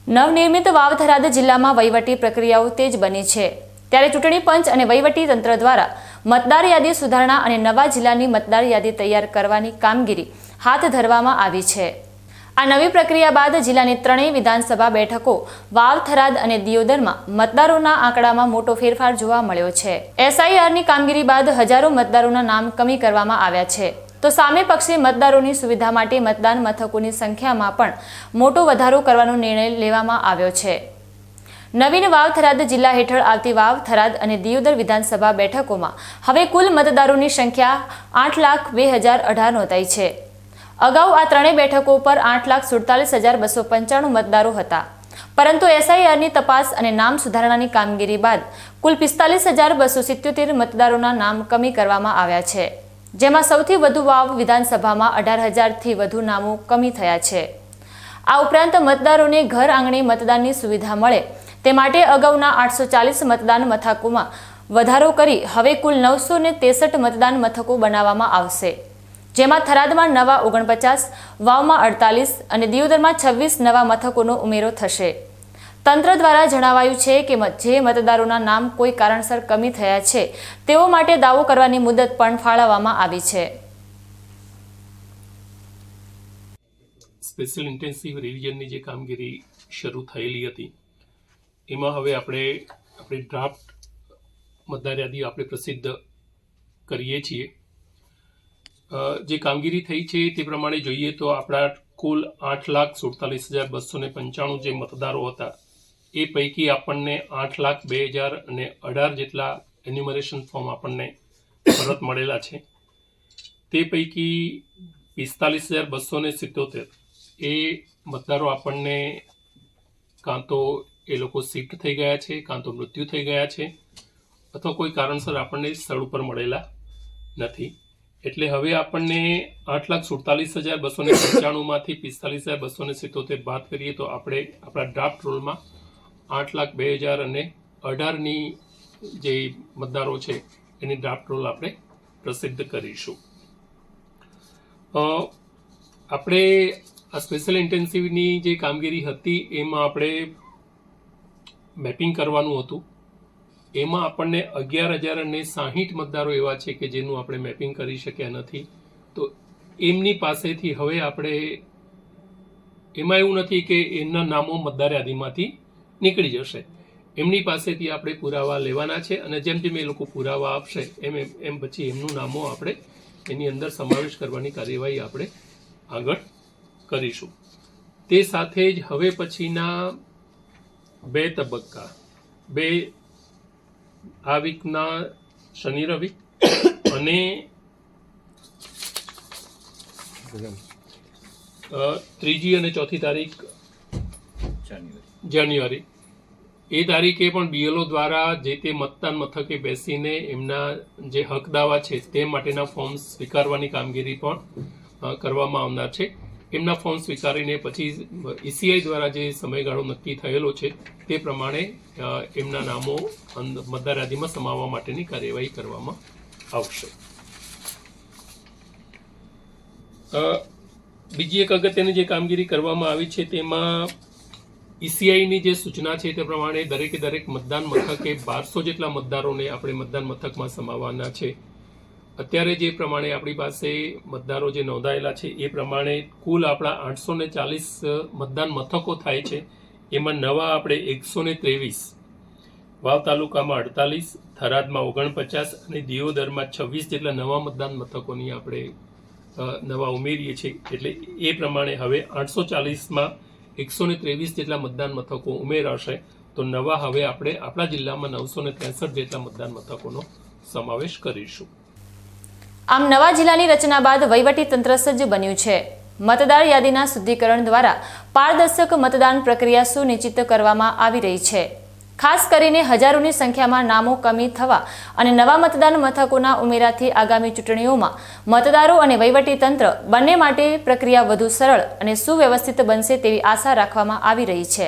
નવનિર્મિત વાવ-થરાદ જિલ્લામાં વહીવટી પ્રક્રિયાઓ તેજ બની છે, ત્યારે ચૂંટણી પંચ અને વહીવટી તંત્ર દ્વારા મતદાર યાદી સુધારણા અને નવા જિલ્લાની મતદાર યાદી તૈયાર કરવાની કામગીરી હાથ ધરવામાં આવી છે। આ નવી પ્રક્રિયા બાદ જિલ્લાની ત્રણેય વિધાનસભા બેઠકો વાવ, થરાદ અને દિયોદરમાં મતદારોના આંકડામાં મોટો ફેરફાર જોવા મળ્યો છે। એસઆઈઆરની કામગીરી બાદ હજારો મતદારોના નામ કમી કરવામાં આવ્યા છે, તો સામે પક્ષે મતદારોની સુવિધા માટે મતદાન મથકોની સંખ્યામાં પણ મોટો વધારો કરવાનો નિર્ણય લેવામાં આવ્યો છે। નવીન વાવ થરાદ જિલ્લા હેઠળ આવતી વાવ, થરાદ અને દિયોદર વિધાનસભા બેઠકોમાં હવે કુલ મતદારોની સંખ્યા 8,02,018 નોંધાઈ છે। અગાઉ આ ત્રણેય બેઠકો પર 8,47,295 મતદારો હતા, પરંતુ એસઆઈઆરની તપાસ અને નામ સુધારણાની કામગીરી બાદ કુલ 45,277 મતદારોના નામ કમી કરવામાં આવ્યા છે, જેમાં સૌથી વધુ વાવ વિધાનસભામાં 18,000થી વધુ નામો કમી થયા છે। આ ઉપરાંત મતદારોને ઘર આંગણે મતદાનની સુવિધા મળે તે માટે અગાઉના 840 મતદાન મથકોમાં વધારો કરી હવે કુલ 963 મતદાન મથકો બનાવવામાં આવશે, જેમાં થરાદમાં નવા 49, વાવમાં 48 અને દિયોદરમાં 26 નવા મથકોનો ઉમેરો થશે। તંત્ર દ્વારા જણાવાયું છે કે જે મતદારોના નામ કોઈ કારણસર કમી થયા છે તેઓ માટે દાવો કરવાની મુદત પણ ફાળવવામાં આવી છે। સ્પેશિયલ ઇન્ટેન્સિવ રિવિઝનની જે કામગીરી શરૂ થયેલી હતી એમાં હવે આપણી ડ્રાફ્ટ મતદાર યાદી આપણે પ્રસિદ્ધ કરીએ છીએ। જે કામગીરી થઈ છે તે પ્રમાણે જોઈએ તો આપણા કુલ 8,47,295 જે મતદારો હતા એ પૈકી આપણને 8,02,018 જેટલા એન્યુમરેશન ફોર્મ આપણને પરત મળેલા છે। તે પૈકી 45,277 એ મતદારો આપણને કાં તો એ લોકો શિફ્ટ થઈ ગયા છે, કાં તો મૃત્યુ થઈ ગયા છે, અથવા કોઈ કારણસર આપણને સ્થળ ઉપર મળેલા નથી। એટલે હવે આપણને 8,47,295 માંથી 45,277 બાદ કરીએ તો આપણે આપણા ડ્રાફ્ટ રોલમાં 8,02,018ની જે મતદારો છે એની ડ્રાફ્ટ રોલ આપણે પ્રસિદ્ધ કરીશું। આપણે આ સ્પેશિયલ ઇન્ટેન્સિવની જે કામગીરી હતી એમાં આપણે મેપિંગ કરવાનું હતું। એમાં આપણને 11,060 મતદારો એવા છે કે જેનું આપણે મેપિંગ કરી શક્યા નથી, તો એમની પાસેથી હવે આપણે એમાં એવું નથી કે એમના નામો મતદાર યાદીમાંથી નીકળી જશે, એમની પાસેથી આપણે પુરાવા લેવાના છે અને જેમ જેમ એ લોકો પુરાવા આપશે એમ પછી એમનું નામો આપણે એની અંદર સમાવેશ કરવાની કાર્યવાહી આપણે આગળ કરીશું। તે સાથે જ હવે પછીના 2 તબક્કા, આ વીકના શનિ રવિ અને 3જી અને 4જી તારીખ જાન્યુઆરી એ તારીખે પણ બીએલઓ દ્વારા જે તે મતદાન મથકે બેસીને એમના જે હક દાવા છે તે માટેના ફોર્મ સ્વીકારવાની કામગીરી પણ કરવામાં આવનાર છે। એમના ફોર્મ સ્વીકારીને પછી ઈસીઆઈ દ્વારા જે સમયગાળો નક્કી થયેલો છે તે પ્રમાણે એમના નામો મતદાર યાદીમાં સમાવવા માટેની કાર્યવાહી કરવામાં આવશે। બીજી એક અગત્યની જે કામગીરી કરવામાં આવી છે તેમાં ઈસીઆઈની જે સૂચના છે તે પ્રમાણે દરેક મતદાન મથકે 1200 જેટલા મતદારોને આપણે મતદાન મથકમાં સમાવવાના છે। અત્યારે જે પ્રમાણે આપણી પાસે મતદારો જે નોંધાયેલા છે એ પ્રમાણે કુલ આપણા 840 મતદાન મથકો થાય છે, એમાં નવા આપણે 123, વાવ તાલુકામાં 48, થરાદમાં 49 અને દિયોદરમાં 26 જેટલા નવા મતદાન મથકોની આપણે નવા ઉમેરીએ છીએ। એટલે એ પ્રમાણે હવે 840માં 123 જેટલા મતદાન મથકો ઉમેરાશે, તો નવા હવે આપણે આપણા જિલ્લામાં 963 જેટલા મતદાન મથકોનો સમાવેશ કરીશું। આમ નવા જિલ્લાની રચના બાદ વહીવટી તંત્ર સજ્જ બન્યું છે। મતદાર યાદીના શુદ્ધિકરણ દ્વારા પારદર્શક મતદાન પ્રક્રિયા સુનિશ્ચિત કરવામાં આવી રહી છે। ખાસ કરીને હજારોની સંખ્યામાં નામો કમી થવા અને નવા મતદાન મથકોના ઉમેરાથી આગામી ચૂંટણીઓમાં મતદારો અને વહીવટી તંત્ર બંને માટે પ્રક્રિયા વધુ સરળ અને સુવ્યવસ્થિત બનશે તેવી આશા રાખવામાં આવી રહી છે।